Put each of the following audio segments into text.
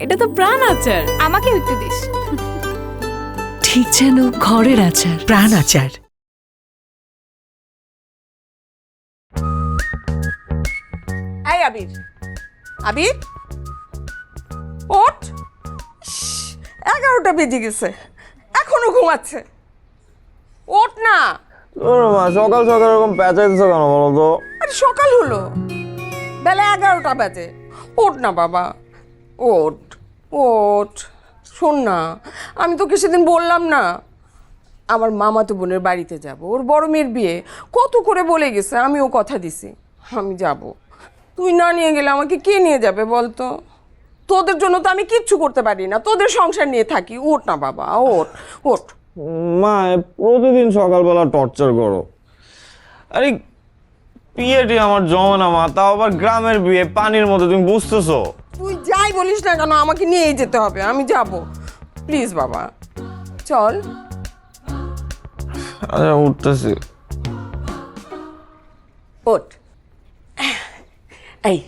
এটা তো প্রাণ আচার। আমাকে একটু দিস। ঠিক যেন ঘরের আচার। প্রাণ আচার। এই আবির, আবির ওঠ। 11টা বেজে গেছে, এখনো ঘুমাচ্ছে। ওঠ না। মা সকাল সকাল এরকম পেঁচাইতেছো কেন বলো তো? আরে সকাল হলো, বেলা 11টা বাজে। ওঠ না বাবা, ওঠ ওঠ। শোন না, আমি তোকে সেদিন বললাম না আমার মামাতো বোনের বাড়িতে যাব, ওর বড় মেয়ের বিয়ে। কত করে বলে গেছে, আমিও কথা দিছি আমি যাব। তুই না নিয়ে গেলে আমাকে কে নিয়ে যাবে বলতো? তোদের জন্য তো আমি কিচ্ছু করতে পারি না, তোদের সংসার নিয়ে থাকি। ওঠ না বাবা, ওঠ ওঠ। মা প্রতিদিন সকালবেলা টর্চার করো। আরে বিয়েটি আমার জমে না মা, তাও আবার গ্রামের বিয়ে, পানির মধ্যে, তুমি বুঝতেছো? তুই যাই বলিস না কেন আমাকে নিয়েই যেতে হবে, আমি যাব। প্লিজ বাবা চল। আচ্ছা উঠতেছি। ওঠ। এই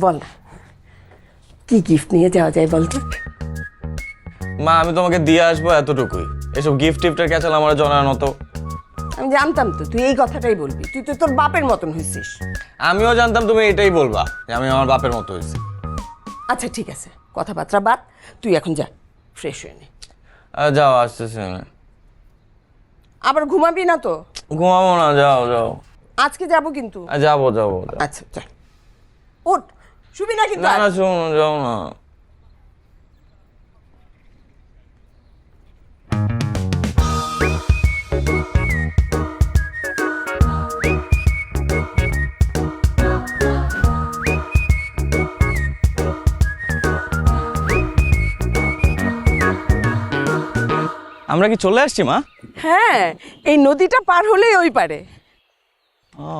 বল না, কি গিফট নিয়ে যাওয়া যায় বলতো? মা আমি তোমাকে দিয়ে আসবো এতটুকুই, এসব গিফট টিফটের ক্যাচাল আমার জানানো তো। আমি জানতাম তো তুই এই কথাটাই বলবি, তুই তো তোর বাপের মতন হয়েছিস। আমিও জানতাম তুমি এটাই বলবা যে আমি আমার বাপের মতো হয়েছি। আচ্ছা ঠিক আছে, কথাবার্তা বাদ, তুই এখন যা ফ্রেশ হয়ে নে। যাও আসতেছি আমি। আবার ঘুমাবি না তো? ঘুমাবো না, যাও যাও। আজকে যাব কিন্তু। যাবো যাবো। আচ্ছা চল, ওঠ। শুবি না কিন্তু না আর। না শোনো, যাও না। আমরা কি চলে আসছি মা? হ্যাঁ, এই নদীটা পার হলেই ওই পারে। ও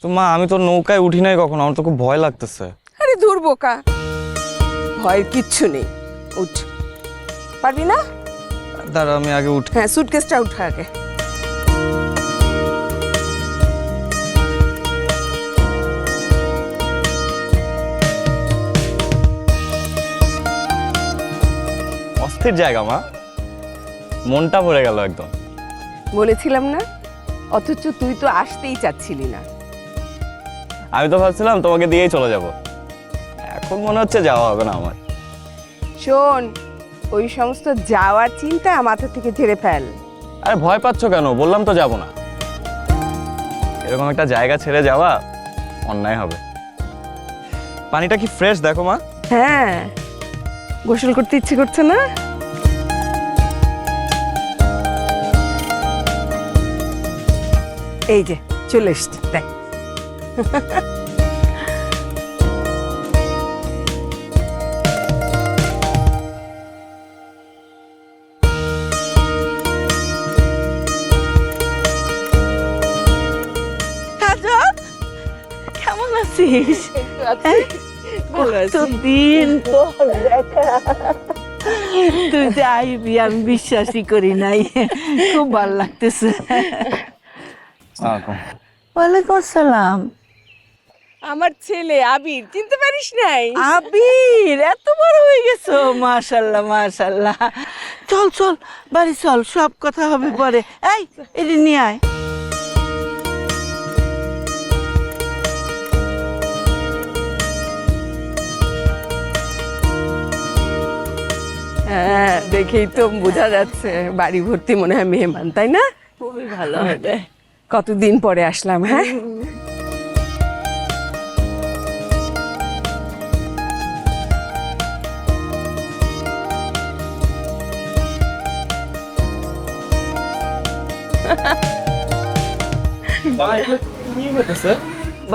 তো মা, আমি তো নৌকায় উঠি নাই কখনো, আমার তো খুব ভয় লাগতেছে। আরে দূর বোকা, ভয়ের কিচ্ছু নেই, উঠ। পারবি না? দাঁড়া আমি আগে উঠি। হ্যাঁ, সুটকেসটা উঠা আগে। অস্থির জায়গা মা, মনটা ভরে গেল একদম। বলেছিলাম না, অথচ তুই তো আসতেই চাচ্ছিলি না। আমি তো ভাবছিলাম তোমাকে দিয়েই চলে যাব, এখন মনে হচ্ছে যাওয়া হবে না আমার। শোন, ওই সমস্ত যাওয়ার চিন্তা মাথা থেকে ঝেড়ে ফেল। আরে ভয় পাচ্ছ কেন? বললাম তো যাব না। এরকম একটা জায়গা ছেড়ে যাওয়া অন্যায় হবে। পানিটা কি ফ্রেশ দেখো মা। হ্যাঁ, গোসল করতে ইচ্ছে করছে না? এই যে চলে এসছে, দেখ। কেমন আছিস? কতদিন পর দেখা। তুই যে আইবি আমি বিশ্বাসই করি নাই, খুব ভালো লাগতেছে। ওয়ালাইকুম আসসালাম। আমার ছেলে আবির, চিনতে পারিস নাই? আবির এত বড় হয়ে গেছো, মাশাল্লাহ মাশাল্লাহ। চল চল বাড়ি চল, সব কথা হবে পরে। এই এটি নিয়ে আয়। হ্যাঁ, দেখেই তো বোঝা যাচ্ছে বাড়ি ভর্তি মনে হয় মেহমান, তাই না? খুবই ভালো হবে। কতদিন পরে আসলাম। হ্যাঁ,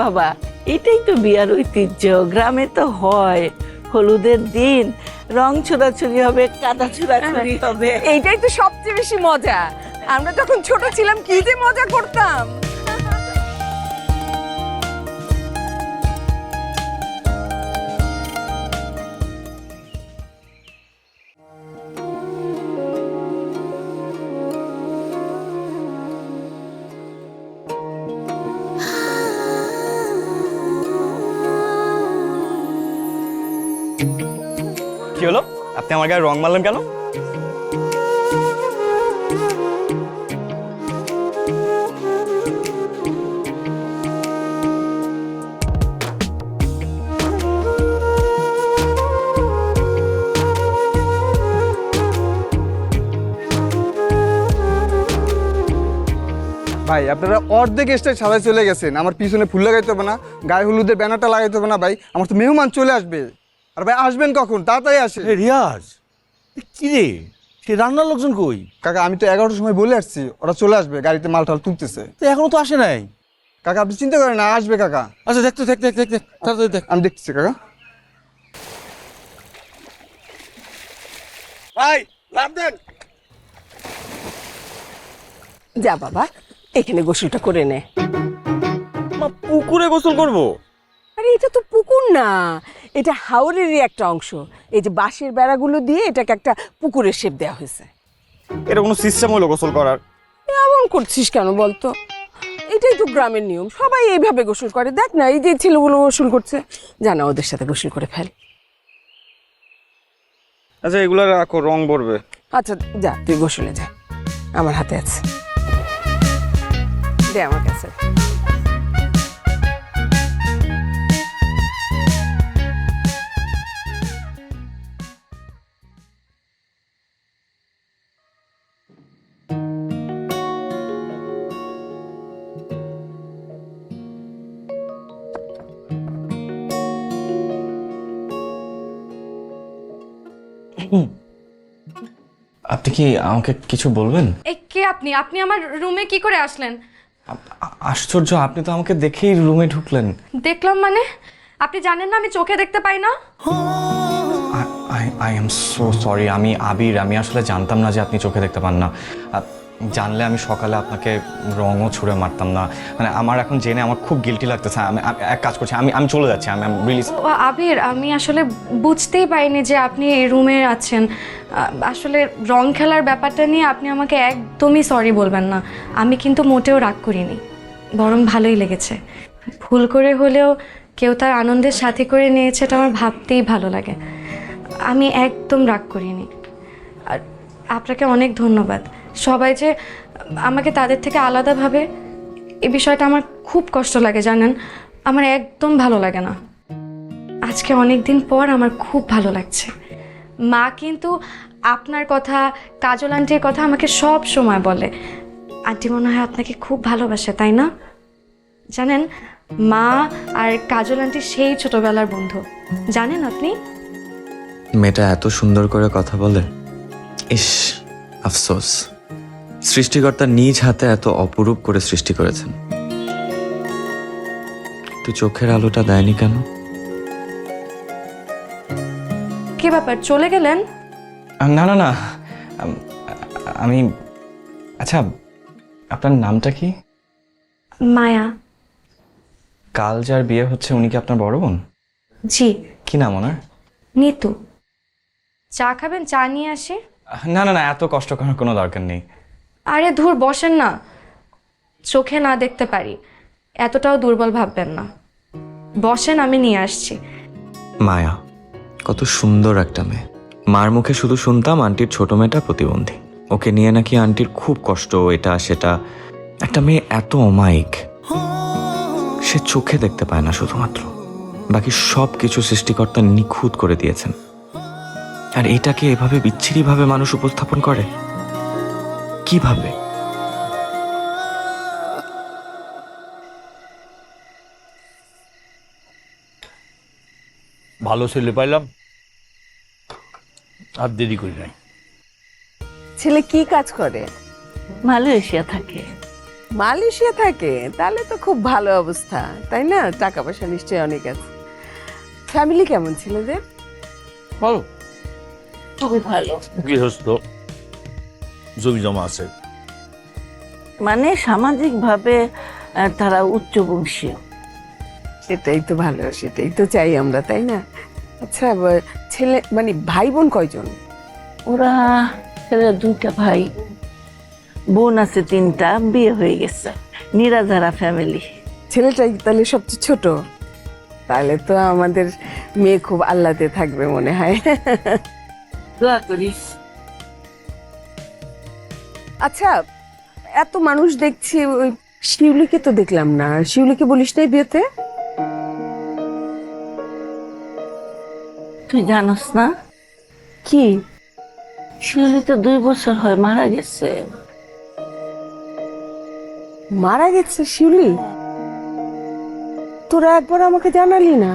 বাবা এটাই তো বিয়ার ঐতিহ্য, গ্রামে তো হয়। হলুদের দিন রং ছোড়াছুড়ি হবে, কাদা ছোড়াছুড়ি হবে। এইটাই তো সবচেয়ে বেশি মজা। আমরা যখন ছোট ছিলাম কি যে মজা করতাম। Thank you. কি হলো, আপনি আমার গায়ে রং মারলেন কেন? ভাই আপনারা অর্ধেক স্টেজ সাজাই চলে গেছেন, আমার পিছনে ফুল লাগাইতে হবে না, গায়ে হলুদের ব্যানারটা লাগাইতে হবে না ভাই, আমার তো মেহমান চলে আসবে। আর ভাই আসবেন কখন, তাড়াতাড়ি আসে। রিয়াজ, কি রে, সে রান্নার লোকজন কই? কাকা আমি তো 11টার সময় বলে আসছি ওরা চলে আসবে, গাড়িতে মাল টাল তুলতেছে। তো এখনো তো আসে নাই। কাকা আপনি চিন্তা করেন না, আসবে কাকা। আচ্ছা দেখ তো, দেখ দেখ দেখ দেখ, তাড়াতাড়ি দেখ। আমি দেখতেছি কাকা। ভাই লাভ দেন। যা বাবা, এখানে গোসলটা করে নে। মা, পুকুরে গোসল করব? আরে এটা তো পুকুর না, এটা হাওরেরই একটা অংশ। এই যে বাঁশের বেড়াগুলো দিয়ে এটাকে একটা পুকুরের শেপ দেওয়া হয়েছে। এটা কোনো সিস্টেম হলো গোসল করার? এমন করছিস কেন বলতো? এটাই তো গ্রামের নিয়ম, সবাই এইভাবে গোসল করে। দেখ না, এই যে ছেলেগুলো গোসল করছে, জানা ওদের সাথে গোসল করে ফেল। আচ্ছা এগুলো রাখো, রং পড়বে। আচ্ছা যা, তুই গোসলে যা, আমার হাতে আছে, দে আমার কাছে। আপনি কি আমাকে কিছু বলবেন? এই কে আপনি? আপনি আমার রুমে কি করে আসলেন? আশ্চর্য, আপনি তো আমাকে দেখেই রুমে ঢুকলেন। দেখলাম মানে? আপনি জানেন না আমি চোখে দেখতে পাই না? আই এম সো সরি, আমি আবির। আমি আসলে জানতাম না যে আপনি চোখে দেখতে পান না। জানলে আমি সকালে আপনাকে রঙও ছুঁড়ে মারতাম না। মানে আমার এখন জেনে আমার খুব গিল্টি লাগতেছে। আমি এক কাজ করছি, আমি চলে যাচ্ছি। আমি রিলি। ও আবির, আমি আসলে বুঝতেই পারিনি যে আপনি এই রুমে আছেন। আসলে রং খেলার ব্যাপারটা নিয়ে আপনি আমাকে একদমই সরি বলবেন না। আমি কিন্তু মোটেও রাগ করিনি, বরং ভালোই লেগেছে। ভুল করে হলেও কেউ তার আনন্দের সাথে করে নিয়েছে, এটা আমার ভাবতেই ভালো লাগে। আমি একদম রাগ করিনি। আর আপনাকে অনেক ধন্যবাদ। সবাই যে আমাকে তাদের থেকে আলাদা ভাবে, এই বিষয়টা আমার খুব কষ্ট লাগে জানেন। আমার একদম ভালো লাগে না। আজকে অনেক দিন পর আমার খুব ভালো লাগছে। মা কিন্তু আপনার কথা, কাজল আন্টির কথা আমাকে সব সময় বলে। আন্টি মনে হয় আপনাকে খুব ভালোবাসে, তাই না? জানেন, মা আর কাজল আন্টি সেই ছোটবেলার বন্ধু, জানেন আপনি? মেয়েটা এত সুন্দর করে কথা বলে। ইস, আফসোস, সৃষ্টিকর্তা নিজ হাতে এত অপরূপ করে সৃষ্টি করেছেন। তুই চোখের আলোটা দেয়নি কেন? কি ব্যাপার, চলে গেলেন? না না না, আমি, আচ্ছা আপনার নামটা কি? মায়া। কাল যার বিয়ে হচ্ছে উনি কি আপনার বড় বোন? জি। কি নাম ওনার? নিতু। চা খাবেন? চা নিয়ে আসি। না না না, এত কষ্ট করার কোনো দরকার নেই। আরে ধুর, বসেন না। চোখে না দেখতে পারি, এতটাও দুর্বল ভাববেন না। বসেন, আমি নিয়ে আসছি। মায়া কত সুন্দর একটা মেয়ে। মার মুখে শুধু শুনতাম আন্টির ছোট মেয়েটা প্রতিবন্ধী, ওকে নিয়ে নাকি আন্টির খুব কষ্ট, এটা সেটা। একটা মেয়ে এত অমায়িক, সে চোখে দেখতে পায় না শুধুমাত্র, বাকি সব কিছু সৃষ্টিকর্তা নিখুঁত করে দিয়েছেন। আর এটাকে এভাবে বিচ্ছিরিভাবে মানুষ উপস্থাপন করে কিভাবে? ভালো ছেলে পাইলাম, আর দেরি করি নাই। ছেলে কি কাজ করে? মালয়েশিয়া থাকে। মালয়েশিয়া থাকে? তাহলে তো খুব ভালো অবস্থা, তাই না? টাকা পয়সা নিশ্চয়ই অনেক আছে। ফ্যামিলি কেমন ছেলেদের? ভালো, খুবই ভালো। গৃহস্থ, জমি জমা আছে। মানে সামাজিকভাবে তারা উচ্চবংশীয়। সেটাই তো ভালো, সেটাই তো চাই আমরা, তাই না? আচ্ছা, ছেলে মানে ভাই বোন কয়জন? ওরা ছেলেরা 2টা ভাই, বোন আছে 3টা, বিয়ে হয়ে গেছে। নিরাধারা ফ্যামিলি। ছেলেটাই তাহলে সবচেয়ে ছোট? তাহলে তো আমাদের মেয়ে খুব আল্লাতে থাকবে মনে হয়। দোয়া করিস। আচ্ছা, এত মানুষ দেখছি, ওই শিউলিকে তো দেখলাম না। শিউলিকে বলিস নাই বিয়েতে? তুই জানোস না কি? শিউলি তো 2 বছর হয় মারা গেছে। মারা গেছে শিউলি? তোরা একবার আমাকে জানালি না?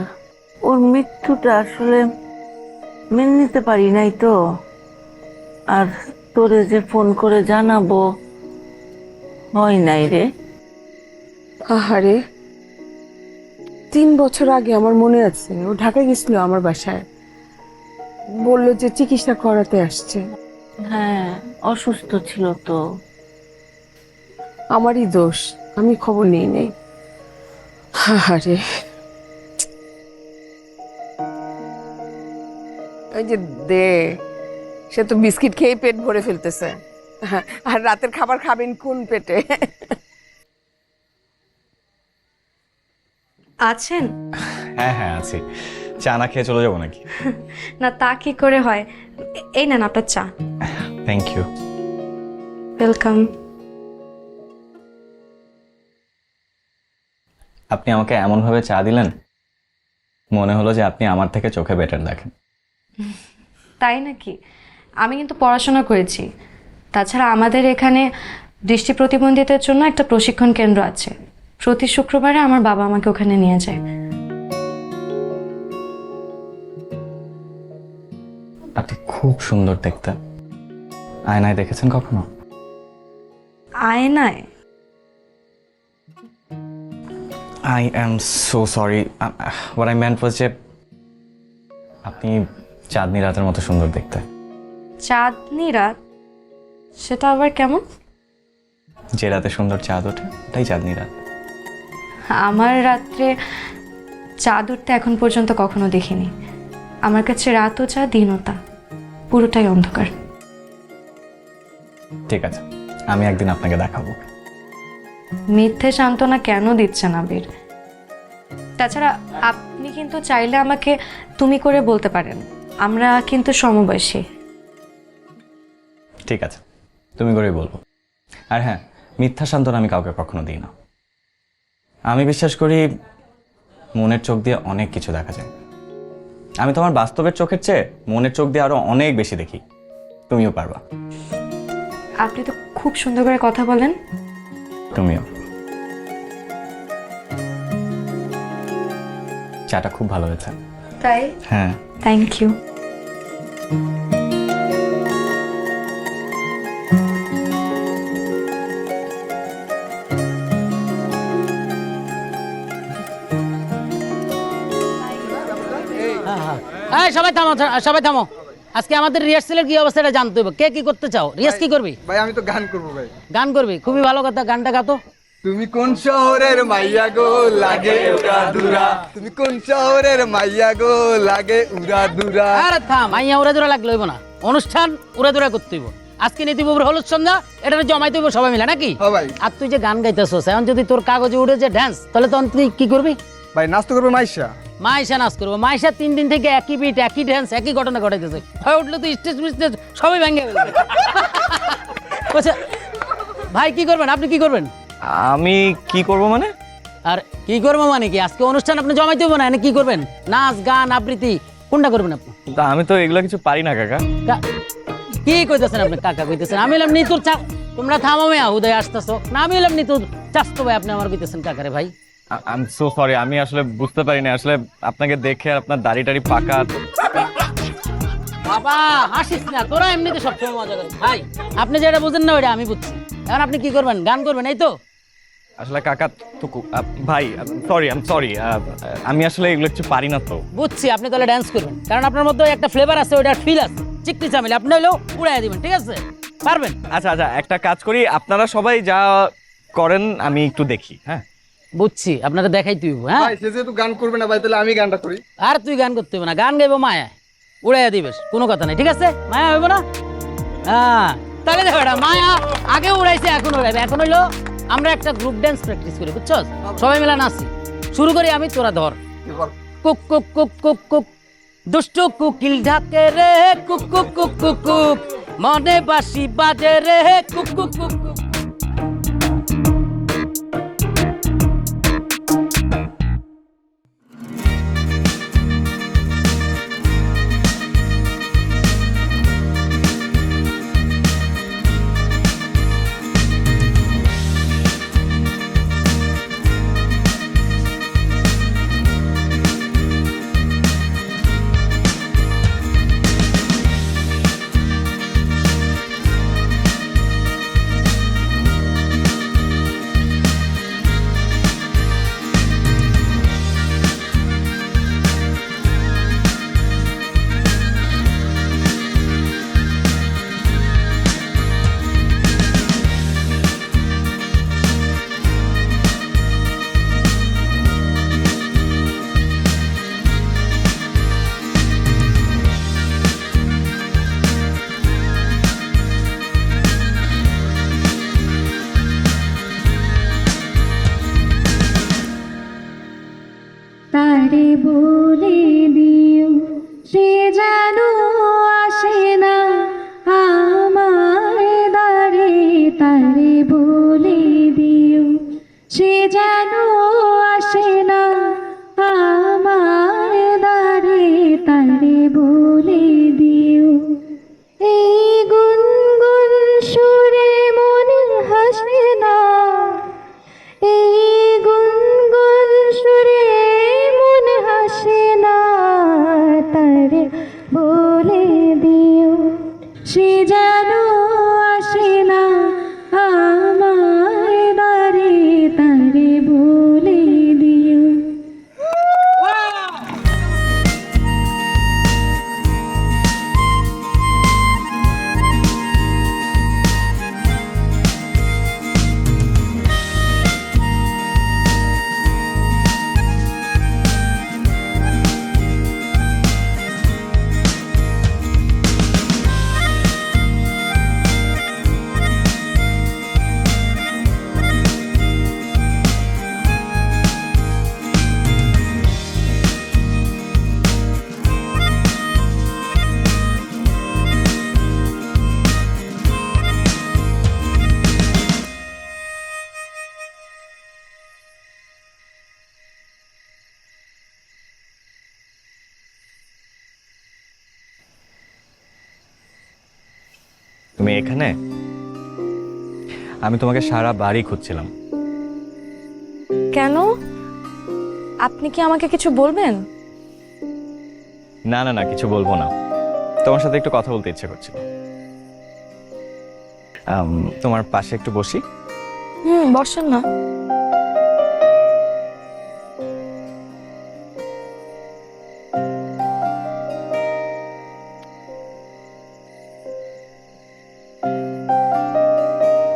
ওর মৃত্যুটা আসলে মেনে নিতে পারি নাই তো, আর তোরে যে ফোন করে জানাবো হয় নাই রে। আহারে, 3 বছর আগে আমার মনে আছে, ও ঢাকা গেছিল আমার বাসায়, বললো যে চিকিৎসা করাতে আসছে। হ্যাঁ, অসুস্থ ছিল তো। আমারই দোষ, আমি খবর নিই নাই। আহারে, ওই যে দে, সে তো বিস্কিট খেয়ে পেট ভরে ফেলতেছে। আর রাতের খাবার খাবেন কোন পেটে? আছেন? হ্যাঁ হ্যাঁ আছি। চা না খেয়ে চলে যাবো নাকি? না, তা কি করে হয়। এই নেন আপনার চা। Thank you. ওয়েলকাম। আপনি আমাকে এমনভাবে চা দিলেন, মনে হলো যে আপনি আমার থেকে চোখে বেটার দেখেন। তাই নাকি? আমি কিন্তু পড়াশোনা করেছি। তাছাড়া আমাদের এখানে দৃষ্টি প্রতিবন্ধীদের জন্য একটা প্রশিক্ষণ কেন্দ্র আছে। প্রতি শুক্রবারে আমার বাবা আমাকে ওখানে নিয়ে যায়। আপনি খুব সুন্দর দেখতে। আয়নায় দেখেছেন কখনো? আয়নায়? I am so sorry, what I meant was যে আপনি চাঁদনি রাতের মতো সুন্দর দেখতে। চাঁদনি রাত? সেটা আবার কেমন? যে রাতে সুন্দর চাঁদ ওঠে ওটাই চাঁদনি রাত। আমার রাত্রে চাঁদ উঠতে এখন পর্যন্ত কখনো দেখিনি। আমার কাছে রাতও চা দিনও তা, পুরোটাই অন্ধকার। ঠিক আছে, আমি একদিন আপনাকে দেখাবো। মিথ্যে সান্ত্বনা কেন দিচ্ছেন আবির? তাছাড়া আপনি কিন্তু চাইলে আমাকে তুমি করে বলতে পারেন, আমরা কিন্তু সমবয়সী। ঠিক আছে, তুমি করেই বলবো। আর হ্যাঁ, মিথ্যা সান্ত্বনা আমি কাউকে কখনো দিই না। আমি বিশ্বাস করি মনের চোখ দিয়ে অনেক কিছু দেখা যায়। আমি তোমার বাস্তবের চোখের চেয়ে মনের চোখ দিয়ে আরো অনেক বেশি দেখি। তুমিও পারবা। আপনি তো খুব সুন্দর করে কথা বলেন। তুমিও। চাটা খুব ভালো হয়েছে। তাই? হ্যাঁ। Thank you. এই সবাই থামো, সবাই থামো। আজকে আমাদের রিহার্সেলের কি অবস্থা এটা জানতে হবে। কে কি করতে চাও? রিহার্স কি করবি? ভাই আমি তো গান করবো ভাই। গান করবি? খুবই ভালো কথা, গানটা গাতো। তুমি কোন শহরের মাইয়া গো লাগে উড়া দুরা, তুমি কোন শহরের মাইয়া গো লাগে উড়া দুরা। আরে থাম, মাইয়া উড়ে দূরে লাগলে হইব না, অনুষ্ঠান উড়ে দূরে করতে হইব। আজকে নীতিবাবুর হলুদ সন্ধ্যা, এটা জমাইতে হইব সবাই মিলে নাকি? হ্যাঁ ভাই। আর তুই যে গান গাইতেছস, এখন যদি তোর কাগজে উড়ে যে ড্যান্স, তাহলে তখন তুই কি করবি? ভাই নাচ তো করবে মাইশা। মাইশা নাচ করবো? মাইশা 3 দিন থেকে একই বিট, একই ড্যান্স, একই ঘটনা ঘটাইতেছে। হয় উঠলে তো স্টেজ মিস্টেজ সবাই ভেঙে ফেলবে। আচ্ছা ভাই, কি করবেন আপনি? কি করবেন? আমি কি করব মানে? আর কি করবো মানে কি? আজকে অনুষ্ঠান আপনি জমাইতে হইব না, এনে কি করবেন? নাচ গান আবৃত্তি কোনটা করবেন আপনি? তা আমি তো এগুলো কিছু পারি না কাকা। কি কইতেছেন আপনি? কাকা কইতেছেন? আমি এলাম নি তোর তোমরা থামো মেয়া, উদয় আসতেছো না। আমি এলাম নি তোর চাস্তো ভাই, আপনি আমার কইতেছেন কাকারে ভাই? আই এম সো সরি, আমি আসলে বুঝতে পারিনি। আসলে আপনাকে দেখে আর আপনার দাড়ি টাড়ি পাকা। বাবা হাসিস না, তোরা এমনিতে সবসময় মজা করিস ভাই। আপনি যেটা বুঝেন না ওইটা আমি বুঝছি। এখন আপনি কি করবেন? গান করবেন এই তো? আসলে কাকা তো ভাই সরি, আই এম সরি, আমি আসলে এগুলো কিছু পারি না তো। বুঝছি, আপনি তাহলে ড্যান্স করবেন, কারণ আপনার মধ্যে একটা ফ্লেভার আছে, ওইটার ফিল আছে। চিকটি চামিলে আপনি হলেও উড়াই দিবেন, ঠিক আছে? পারবেন? আচ্ছা আচ্ছা, একটা কাজ করি, আপনারা সবাই যা করেন আমি একটু দেখি। হ্যাঁ বুঝছি, আপনারা দেখাই তুই। হ্যাঁ ভাই সে যেহেতু গান করবে না ভাই, তাহলে আমি গানটা করি। আর তুই গান করতে হবে না, গান গাইবো মায়া, উড়াইয়া দিবেস, কোনো কথা নাই, ঠিক আছে? মায়া হইব না? হ্যাঁ তাহলে দেখো, এটা মায়া আগে উড়াইছে, এখন উড়াইবে। এখন হইলো আমরা একটা গ্রুপ ড্যান্স প্র্যাকটিস করি, বুঝছো? সবাই মিলে নাচি। শুরু করি আমি, তোরা ধর। Cook cook cook cook cook দুষ্টু কুকিল ঢাকে রে cook cook cook cook cook মনে বাসি বাজে রে কুক কুক কুক কুক। তারে বলে দিও সে যেন আসে না আমার দ্বারে, তারে বলে দিও সে যেন আসে না আমার দ্বারে, তারে বলে দিও। এই গুনগুন সুরে মন হাসে না, এই গুনগুন সুরে মন হাসে না, তারে বলে দিও সে যেন আসে না আমার দ্বারে, তারে বলে দিও। তুমি এখানে? আমি তোমাকে সারা বাড়ি খুঁজছিলাম। কেন? আপনি কি আমাকে কিছু বলবেন? না না না, কিছু বলবো না, তোমার সাথে একটু কথা বলতে ইচ্ছে করছিল। তোমার পাশে একটু বসি? বসেন না।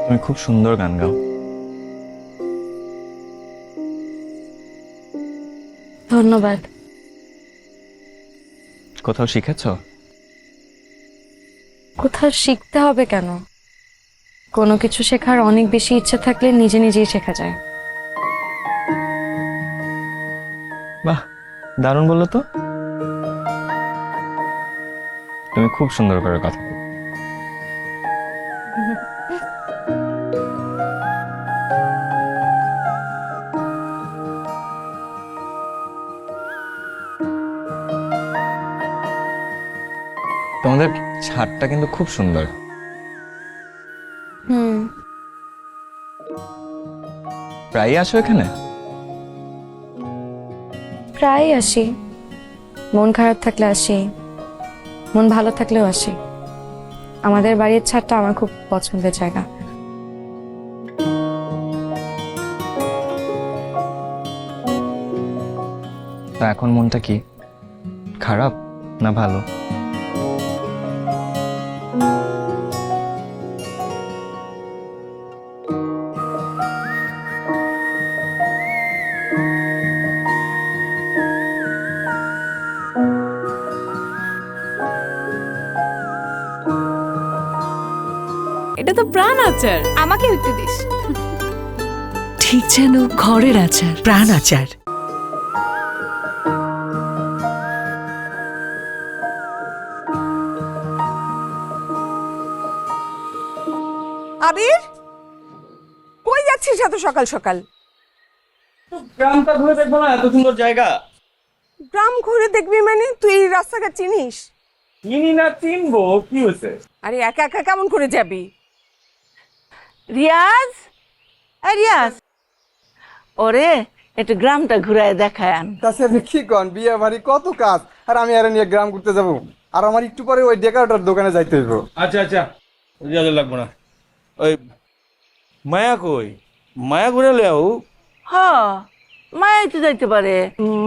তুমি খুব সুন্দর গান গাও। ধন্যবাদ। কোথাও শিখেছো? কোথাও শিখতে হবে কেন? কোনো কিছু শেখার অনেক বেশি ইচ্ছে থাকলে নিজে নিজেই শেখা যায়। বাহ, দারুণ বললো তো। তুমি খুব সুন্দর করে কথা বলো। তোমাদের ছাদটা কিন্তু খুব সুন্দর। প্রায়ই আসো এখানে? প্রায় আসি, মন খারাপ থাকলে আসি, মন ভালো থাকলেও আসি। আমাদের বাড়ির ছাদটা আমার খুব পছন্দের জায়গা। তা এখন মনটা কি খারাপ না ভালো? এটা তো প্রাণ আচার, আমাকে একটু দিস। ঠিক যেন ঘরের আচার। প্রাণ আচার। আবির, কই যাচ্ছিস এত সকাল সকাল? গ্রামটা ঘুরে দেখবো না? এত সুন্দর জায়গা। গ্রাম ঘুরে দেখবি মানে? তুই এই রাস্তাঘাট চিনিস? চিনি না, চিনবো, কি হয়েছে? আরে একা একা কেমন করে যাবি? রিয়াজ, এই রিয়াজ, ওরে একটু গ্রামটা ঘুরায় দেখায় আন। তাছাড়া আপনি কি কন, বিয়ে বাড়ি কত কাজ, আর আমি আর নিয়ে গ্রাম ঘুরতে যাবো? আর আমার একটু পরে ওই ডেকারটার দোকানে যাইতে হইব। আচ্ছা আচ্ছা, যাতে লাগবো না। ওই মায়া কই? মায়া ঘুরে লেও। হ, মায়াই তো যাইতে পারে।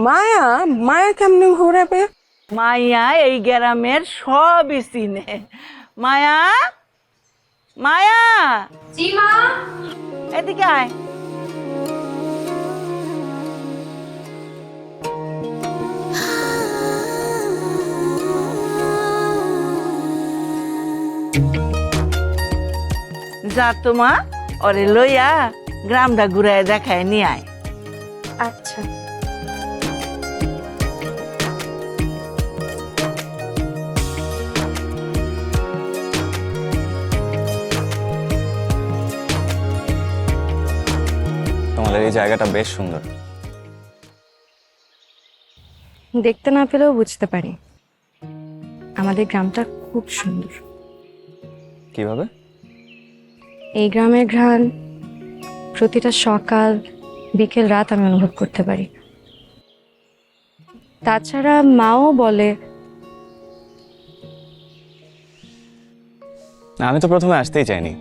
মায়া? মায়া কেমনে ঘোরাবে? মায়া এই গ্রামের সবই চিনে। মায়া, মায়া, জি মা। এদিকে আয়। যা তোমা, ওরে লইয়া গ্রামটা ঘুরায় দেখায় নিয়ে আয়। আচ্ছা। তোমাদের এই জায়গাটা বেশ সুন্দর। দেখতে না পেলেও বুঝতে পারি আমাদের গ্রামটা খুব সুন্দর। কিভাবে? এই গ্রামের ঘ্রাণ প্রতিটা সকাল বিকেল রাত আমি অনুভব করতে পারি। তাছাড়া মাও বলে, আমি তো প্রথমে আসতেই চাইনি,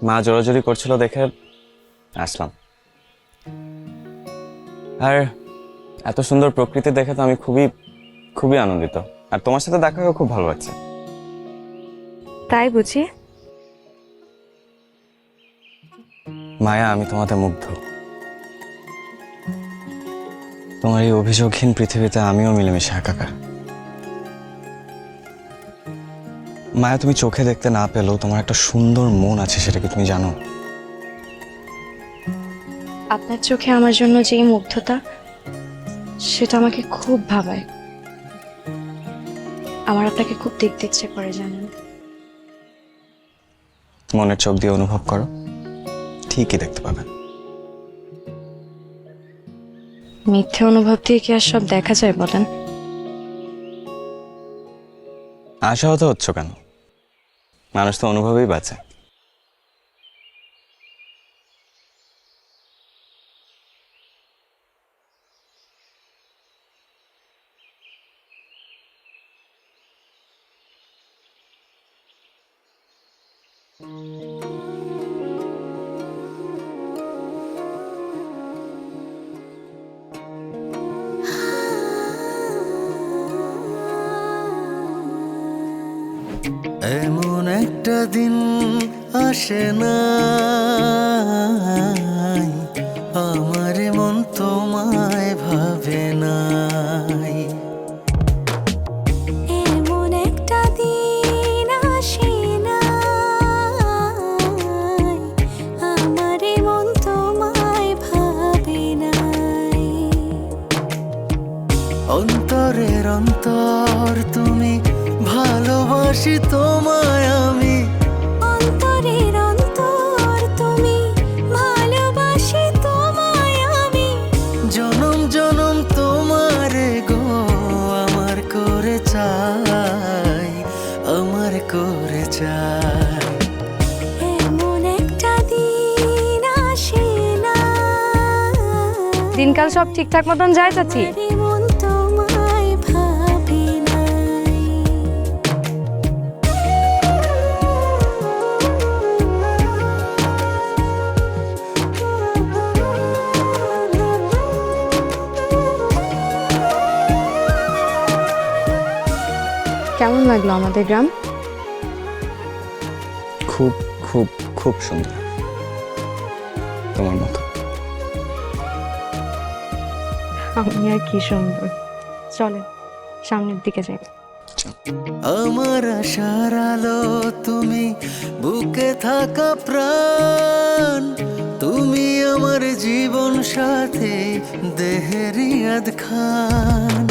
মা জোরাজোরি করছিল দেখে আসলাম। আর এত সুন্দর প্রকৃতি দেখে তো আমি খুবই খুবই আনন্দিত। আর তোমার সাথে দেখা হয়ে খুব ভালো লাগছে। তাই বুঝি? মায়া, আমি তোমাতে মুগ্ধ। তোমার এই অভিযোগহীন পৃথিবীতে আমিও মিলেমিশে একাকার। মায়া, তুমি চোখে দেখতে না পেলেও তোমার একটা সুন্দর মন আছে, সেটা কি তুমি জানো? আপনার চোখে আমার জন্য যেই মুগ্ধতা, সেটা আমাকে খুব ভাবায়। আমার আপনাকে খুব দেখতে ইচ্ছে করে, জানেন? মনের চোখ দিয়ে অনুভব করো, ঠিকই দেখতে পাবেন। মিথ্যে অনুভব দিয়ে কি আর সব দেখা যায় বলেন? আশাহত হচ্ছ কেন? মানুষ তো অনুভবেই বাঁচে। এমন একটা দিন আসে না আমার মন তোমায় ভাবে নাই। এমন একটা দিন আসে না আমার মন তোমায় ভাবে নাই। অন্তরের অন্তর তুমি, ভালোবাসি তোমায় আমি। অন্তরের অন্তর তুমি, ভালোবাসি তোমায় আমি। জনম জনম তোমারে গো আমার করে চাই, আমার করে চাই। এমন একটা দিন আসে না দিনকাল সব ঠিকঠাক মতন যায় চাচি? আমার মন তোমায় ভাবে নাই। কেমন লাগলো আমাদের গ্রাম? খুব খুব খুব সুন্দর, তোমার মতো। আমি আর কি সুন্দর। চলেন সামনের দিকে যাই। আমার আশার আলো তুমি, বুকে থাকা প্রাণ তুমি, আমার জীবন সাথী দেহেরিয়াদ খান।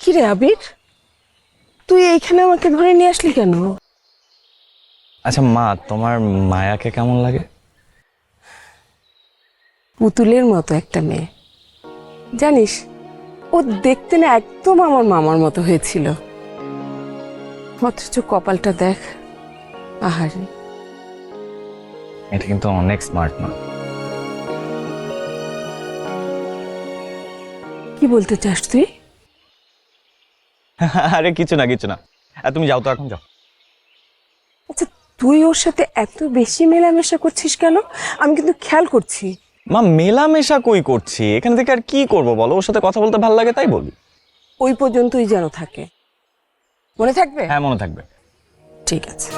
কি রে আবির, তুই এইখানে আমাকে ধরে নিয়ে আসলি কেন? আচ্ছা মা, তোমার মায়াকে কেমন লাগে? পুতুলের মতো একটা মেয়ে, জানিস ও দেখতে না একদম আমার মামার মতো হয়েছিল, অথচ কপালটা দেখ। আহারে, এটা কিন্তু অনেক স্মার্ট মা। কি বলতে চাস তুই? আরে কিছু না কিছু না, তুমি যাও তো, এখন যাও। আচ্ছা, তুই ওর সাথে এত বেশি মেলামেশা করছিস কেন? আমি কিন্তু খেয়াল করছি। মা মেলামেশা কই করছি, এখান থেকে আর কি করব বলো? ওর সাথে কথা বলতে ভালো লাগে তাই বলি। ওই পর্যন্তই যেন থাকে, মনে থাকবে? হ্যাঁ মনে থাকবে। ঠিক আছে।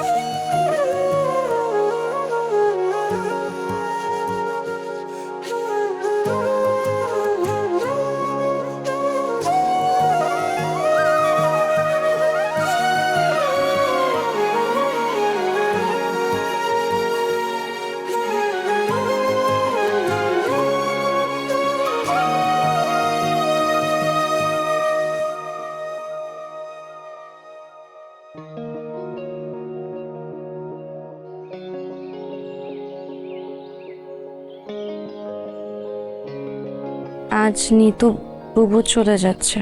আজ নিতু বুবু চলে যাচ্ছে।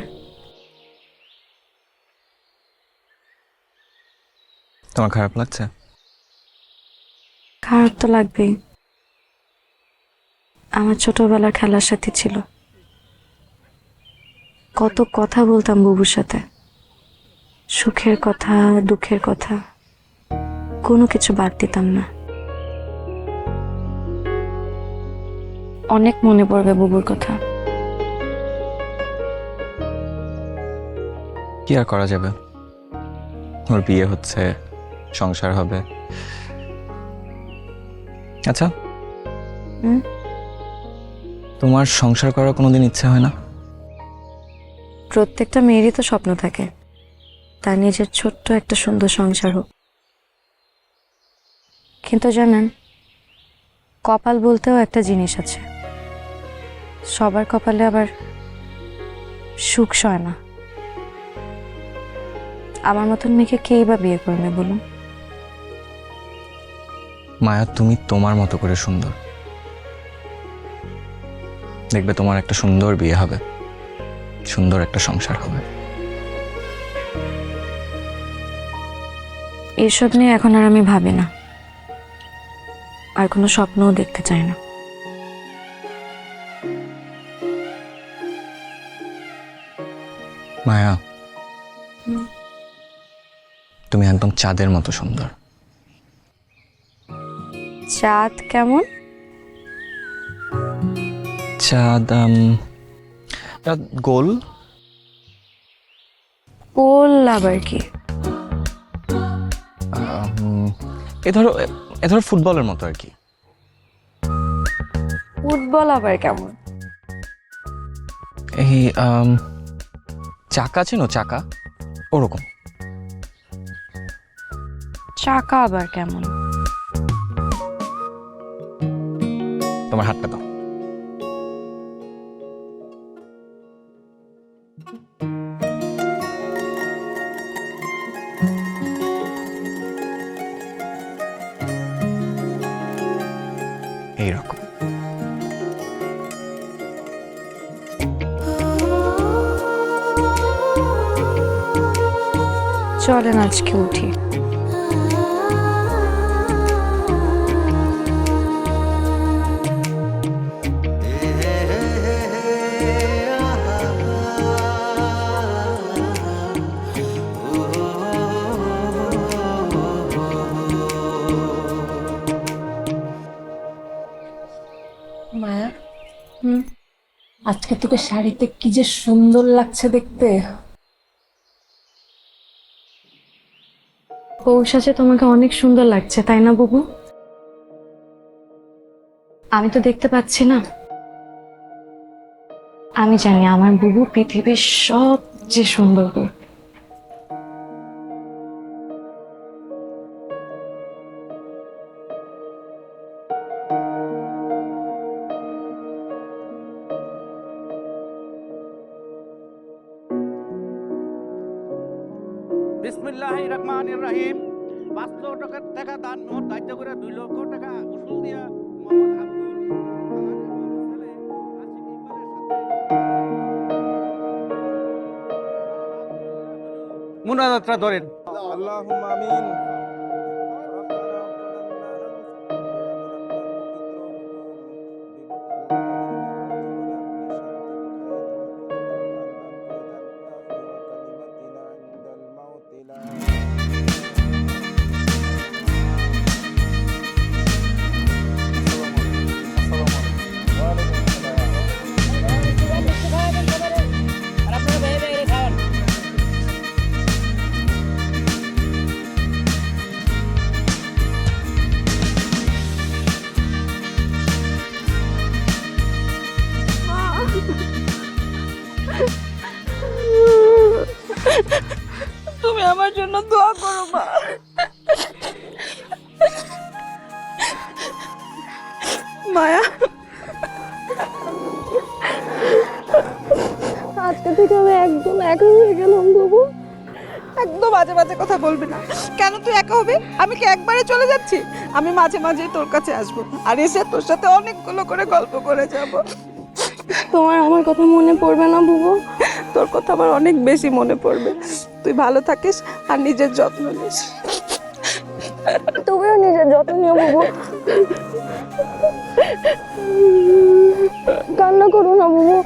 তোমার খারাপ লাগছে? খারাপ তো লাগবেই, আমার ছোটবেলার খেলার সাথী ছিল, কত কথা বলতাম বুবুর সাথে, সুখের কথা দুঃখের কথা, কোনো কিছু বাদ দিতাম না। অনেক মনে পড়বে বুবুর কথা। কি আর করা যাবে, ওর বিয়ে হচ্ছে, সংসার হবে। আচ্ছা তোমার সংসার করার কোনোদিন ইচ্ছে হয় না? প্রত্যেকটা মেয়েরই তো স্বপ্ন থাকে তার নিজের ছোট্ট একটা সুন্দর সংসার হোক, কিন্তু জানেন কপাল বলতেও একটা জিনিস আছে, সবার কপালে আবার সুখ সয় না। আমার মতন মেয়েকে কেই বা বিয়ে করবে বলুন? মায়া, তুমি তোমার মতো করে সুন্দর, দেখবে তোমার একটা সুন্দর বিয়ে হবে, সুন্দর একটা সংসার হবে। এইসব নিয়ে এখন আর আমি ভাবি না, আর কোনো স্বপ্নও দেখতে চাই না। মায়া, তুমি একদম চাঁদের মতো সুন্দর। চাঁদ কেমন? চাঁদ চাঁদ গোল। গোল আবার কি? এ ধরো ফুটবলের মতো আর কি। ফুটবল আবার কেমন? এই চাকা চেনো, চাকা ওরকম। চাকা আবার কেমন? তোমার হাতটা দাও। এইরকম। চলেন আজকে উঠি। মায়া, আজকে তোকে শাড়িতে কি যে সুন্দর লাগছে দেখতে। পৌষাচে তোমাকে অনেক সুন্দর লাগছে, তাই না বুবু? আমি তো দেখতে পাচ্ছি না। আমি জানি আমার বুবু পৃথিবীর সবচেয়ে সুন্দর বউ। বিসমিল্লাহির রহমানির রহিম 500 টাকা দান নোট দায়িত্ব করে 2 লক্ষ টাকা উসুল দিয়া মোহাম্মদ আব্দুল আমাদের বড় ছেলে আশিক ইকবালের সাথে মুনাজাতটা ধরেন। আল্লাহুম্মা আমিন। তুমি আমার জন্য দোয়া করো মা। মায়া, আজকে থেকে আমি একদম একা হয়ে গেলাম বাবু। একদম বাজে বাজে কথা বলবি না। কেন তুই একা হবি? আমি কি একবারে চলে যাচ্ছি? আমি মাঝে মাঝে তোর কাছে আসবো, আর এসে তোর সাথে অনেকগুলো করে গল্প করে যাব। তোমার আমার কথা মনে পড়বে না বুবু? তোর কথা আমার অনেক বেশি মনে পড়বে। তুই ভালো থাকিস আর নিজের যত্ন নিস। তুমিও নিজের যত্ন নিও বুবু। কান্না করো না বুবু।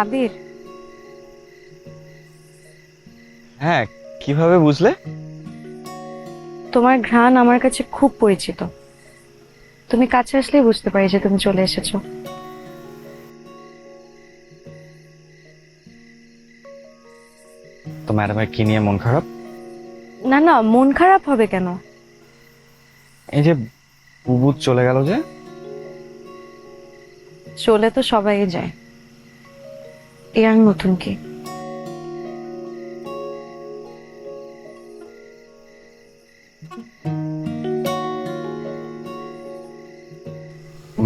আবির, হ্যাঁ, কিভাবে বুঝলে? তোমার ঘ্রাণ আমার কাছে খুব পরিচিত। তুমি কাছে আসলেই বুঝতে পারি যে তুমি চলে এসেছো। তো ম্যাডামের কি নিয়ে মন খারাপ? না না, মন খারাপ হবে কেন? এই যে বুবু চলে গেল যে। চলে তো সবাই যায়, এ আর নতুন কি?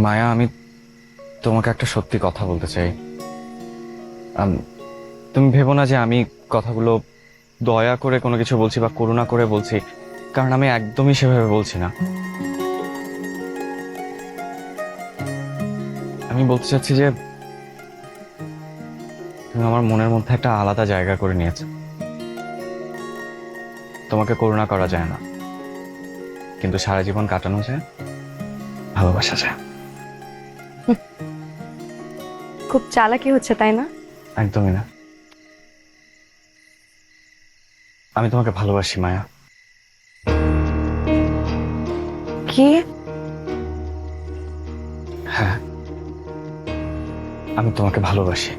মায়া, আমি তোমাকে একটা সত্যি কথা বলতে চাই। তুমি ভেবো না যে আমি কথাগুলো দয়া করে কোনো কিছু বলছি বা করুণা করে বলছি, কারণ আমি একদমই সেভাবে বলছি না। আমি বলতে চাচ্ছি যে তুমি আমার মনের মধ্যে একটা আলাদা জায়গা করে নিয়েছো। তোমাকে করুণা করা যায় না, কিন্তু সারা জীবন কাটানো যায়, ভালোবাসা যায়। খুব চালাকি হচ্ছে তাই না? একদমই না। আমি তোমাকে ভালোবাসি মায়া। কি? হ্যাঁ, আমি তোমাকে ভালোবাসি।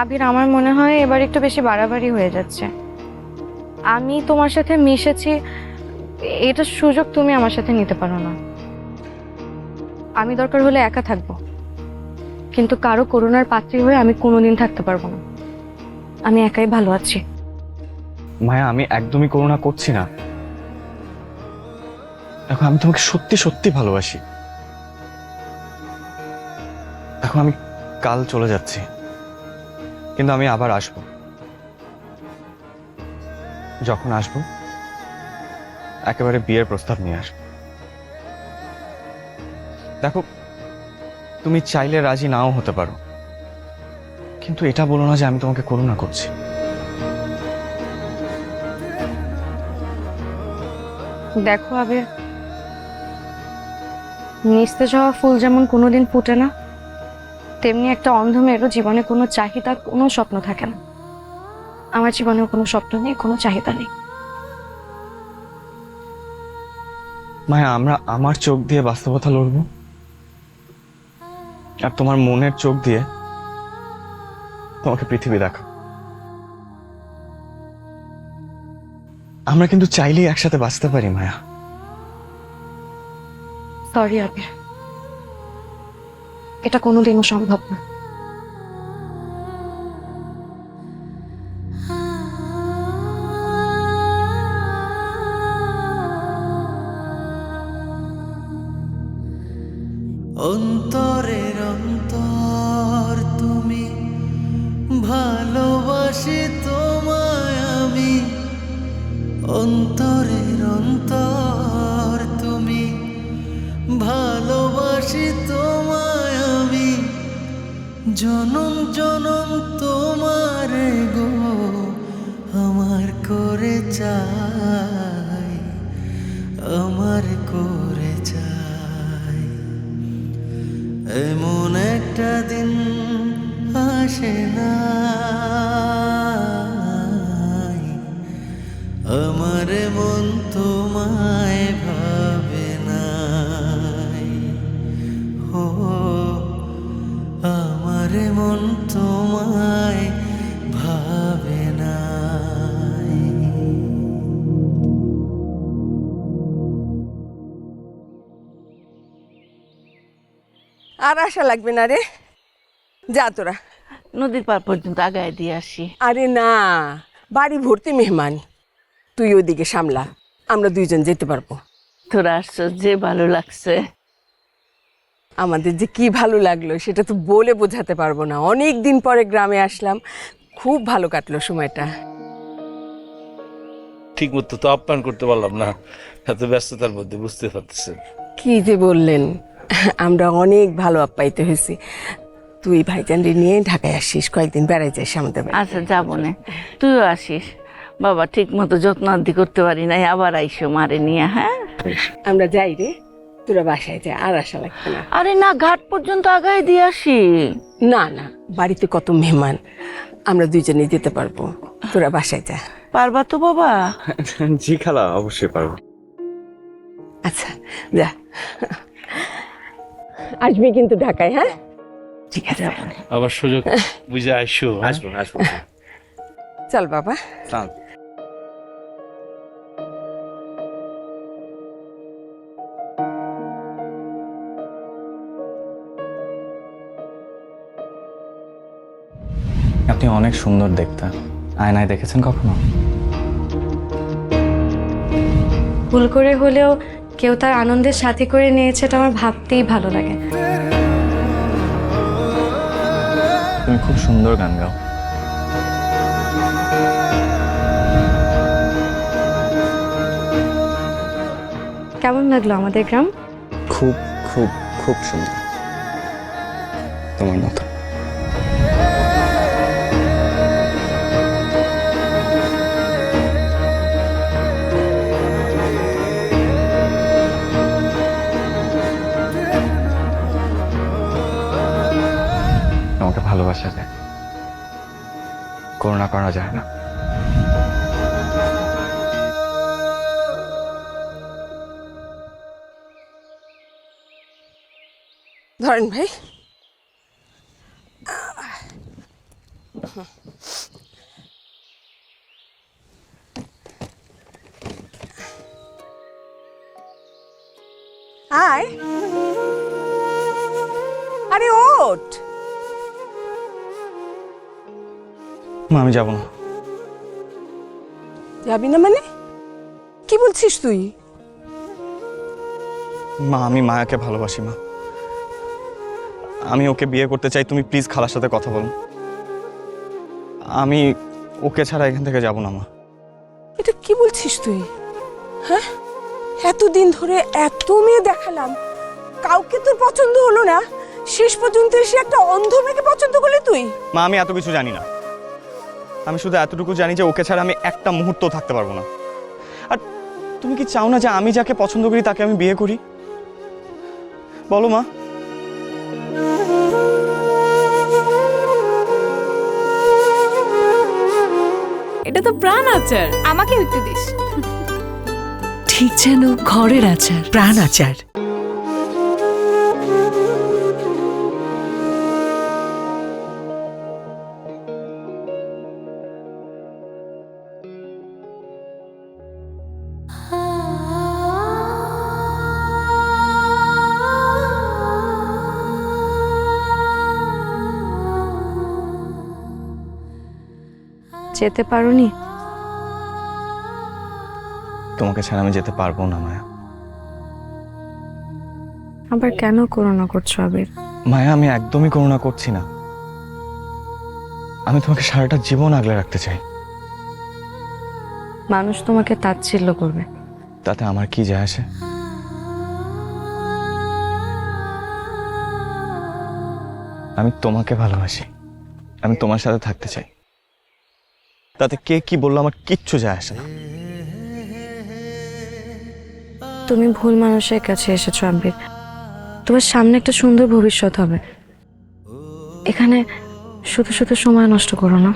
আবির, আমার মনে হয় এবার একটু বেশি বাড়াবাড়ি হয়ে যাচ্ছে। আমি তোমার সাথে মিশেছি, এটা সুযোগ তুমি আমার সাথে নিতে পারো না। আমি দরকার হলে একা থাকবো, কিন্তু কারো করুণার পাত্রী হয়ে আমি কোনোদিন থাকতে পারবো না। আমি একাই ভালো আছি। মায়া, আমি একদমই করুণা করছি না। দেখো, আমি তোমাকে সত্যি সত্যি ভালোবাসি। দেখো, আমি কাল চলে যাচ্ছি, কিন্তু আমি আবার আসবো। যখন আসবো একেবারে বিয়ের প্রস্তাব নিয়ে আসবো। দেখো, তুমি চাইলে রাজি নাও হতে পারো, কিন্তু এটা বলো না যে আমি তোমাকে করুণা করছি। দেখো আবির, নিস্তেজ হওয়া ফুল যেমন কোনোদিন ফুটে না, তেমনি একটা অন্ধ মেয়েরও জীবনে কোনো চাহিদা, কোনো স্বপ্ন থাকে না। আমার জীবনেও কোনো স্বপ্ন নেই, কোনো চাহিদা নেই। মায়া, আমার চোখ দিয়ে বাস্তবতা লড়বো, আর তোমার মনের চোখ দিয়ে তোমাকে পৃথিবী দেখা। আমরা কিন্তু চাইলেই একসাথে বাঁচতে পারি মায়া। সরি আবির, এটা কোনোদিনও সম্ভব না। অন্তরের অন্তর তুমি, ভালোবাসি তোমায় আমি। অন্তরের অন্তর তুমি, ভালোবাসি তোমায় আমি। জনম জনম তোমারে গো আমার করে চাই, আমার করে চাই। এমন একটা দিন আসে না আমার মন তোমায় ভাবে নাই। ও আমার মন তোমায় ভাবে নাই। আর আশা লাগবে না রে, যা তোরা। নদীর পার পর্যন্ত আগায় দিয়ে আসি। আরে না, বাড়ি ভর্তি মেহমান, তুই ওইদিকে সামলা, আমরা দুইজন যেতে পারবো। তোরা আসছো যে ভালো লাগছে। আমাদের যে কি ভালো লাগলো সেটা তো বলে বোঝাতে পারবো না। অনেক দিন পরে গ্রামে আসলাম, খুব ভালো কাটলো সময়টা। ঠিক মতো তো আপ্যায়ন করতে পারলাম না, এত ব্যস্ততার মধ্যে, বুঝতে পারতেছেন। কি যে বললেন, আমরা অনেক ভালো আপ্যায়িত হয়েছি। তুই ভাইজানরে নিয়ে ঢাকায় আসিস, কয়েকদিন বেড়াই যাইস আমাদের বাড়ি। আচ্ছা যাবো না, তুইও আসিস। বাবা ঠিক মতো যত্ন আদি করতে পারি নাই, আবার আইসো মারে নিয়ে। হ্যাঁ আমরা যাই রে, তোরা বাসায় যা, আর আশা লাগবে না। আরে না, ঘাট পর্যন্ত আগায় দিয়ে আসি। না না, বাড়িতে কত মেহমান, আমরা দুইজনেই যেতে পারবো, তোরা বাসায় যা। পারবা তো বাবা? জি খালা, অবশ্যই পারবো। আচ্ছা যা, আসবি কিন্তু ঢাকায়। হ্যাঁ ঠিক আছে। আবার সুযোগ বুঝে আইসো। আসবো আসবো। চল বাবা। আপনি অনেক সুন্দর দেখতে, আয়নায় দেখেছেন কখনো? ভুল করে হলেও কেউ তার আনন্দের সাথে করে নিয়েছে, এটা আমার ভাবতেই ভালো লাগে। তুমি খুব সুন্দর গান গাও। কেমন লাগলো আমাদের গ্রাম? খুব খুব খুব সুন্দর, তোমার মতো। তোমাকে ভালোবাসা যায়, করুণা করা যায় না। ধরেন ভাই। আয়, আরে ওঠ। মা, আমি যাবো না। যাবি না মানে? কি বলছিস তুই? মা, আমি মায়াকে ভালোবাসি মা, আমি ওকে বিয়ে করতে চাই। তুমি প্লিজ খালার সাথে কথা বলুন, আমি ওকে ছাড়া এখান থেকে যাব না মা। এটা কি বলছিস তুই? হ্যাঁ, এতদিন ধরে এত মেয়ে দেখালাম, কাউকে তোর পছন্দ হলো না, শেষ পর্যন্ত এসে একটা অন্ধ মেয়েকে পছন্দ করলি তুই? মা আমি এত কিছু জানি না, আমি শুধু এতটুকু জানি যে ওকে ছাড়া আমি একটা মুহূর্ত থাকতে পারবো না। আর তুমি কি চাও না যে আমি যাকে পছন্দ করি তাকে আমি বিয়ে করি? বলো মা। এটা তো প্রাণ আচার, আমাকেও একটু দিস। ঠিক যেন ঘরের আচার, প্রাণ আচার। যেতে পারোনি? তোমাকে ছাড়া আমি যেতে পারবো না মায়া। আবার কেন করোনা করছো আবির? মায়া আমি একদমই করুণা করছি না, আমি তোমাকে সারাটা জীবন আগলে রাখতে চাই। মানুষ তোমাকে তাচ্ছিল্য করবে, তাতে আমার কি যায় আসে? আমি তোমাকে ভালোবাসি, আমি তোমার সাথে থাকতে চাই, তাতে কে কি বললো আমার কিচ্ছু যায় আসে না। তুমি ভুল মানুষের কাছে এসেছো আবির। তোমার সামনে একটা সুন্দর ভবিষ্যৎ হবে, এখানে শুধু শুধু সময় নষ্ট করো না।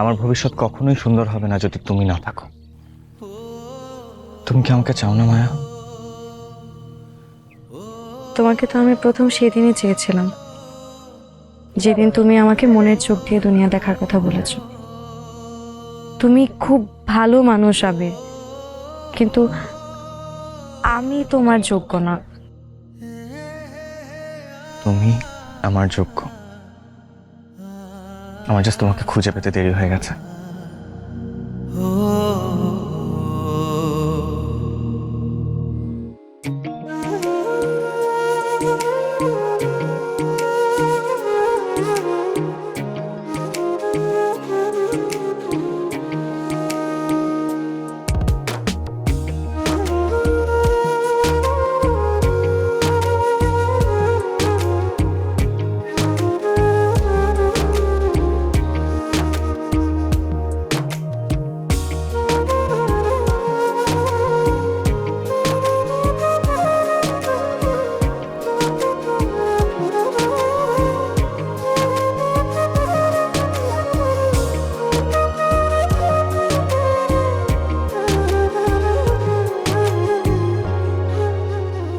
আমার ভবিষ্যৎ কখনোই সুন্দর হবে না যদি তুমি না থাকো। তুমি কি আমাকে চাও না মায়া? তোমাকে তো আমি প্রথম সেদিনই চেয়েছিলাম, যেদিন তুমি আমাকে মনের চোখ দিয়ে দুনিয়া দেখার কথা বলেছো। তুমি খুব ভালো মানুষ আবির, কিন্তু আমি তোমার যোগ্য না। তুমি আমার যোগ্য, আমার জাস্ট তোমাকে খুঁজে পেতে দেরি হয়ে গেছে।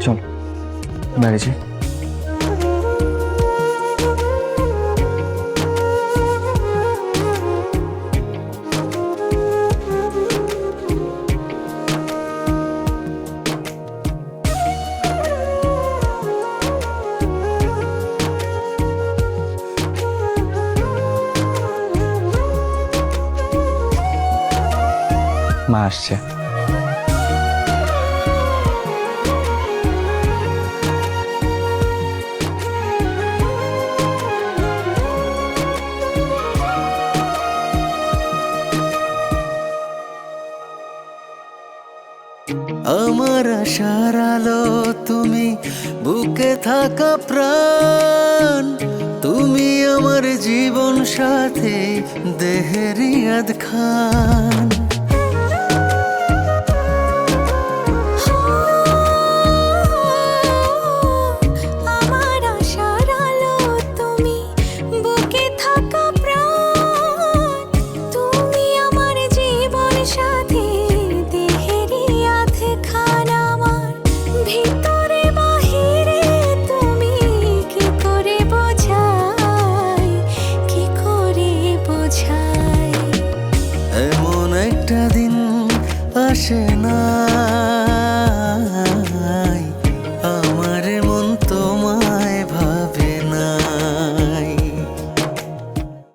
চল বাইরে যাই। মা আসছে। আমার আশার আলো তুমি, বুকে থাকা প্রাণ তুমি, আমার জীবন সাথী দেহের ইয়াদ খান। আমার আশার আলো তুমি, বুকে থাকা প্রাণ তুমি, আমার জীবন সাথী দেহেরই আধখান। আমার ভিতরে বাহিরে তুমি, কি করে বোঝাই, কি করে বোঝাই। এমন একটা দিন আসে না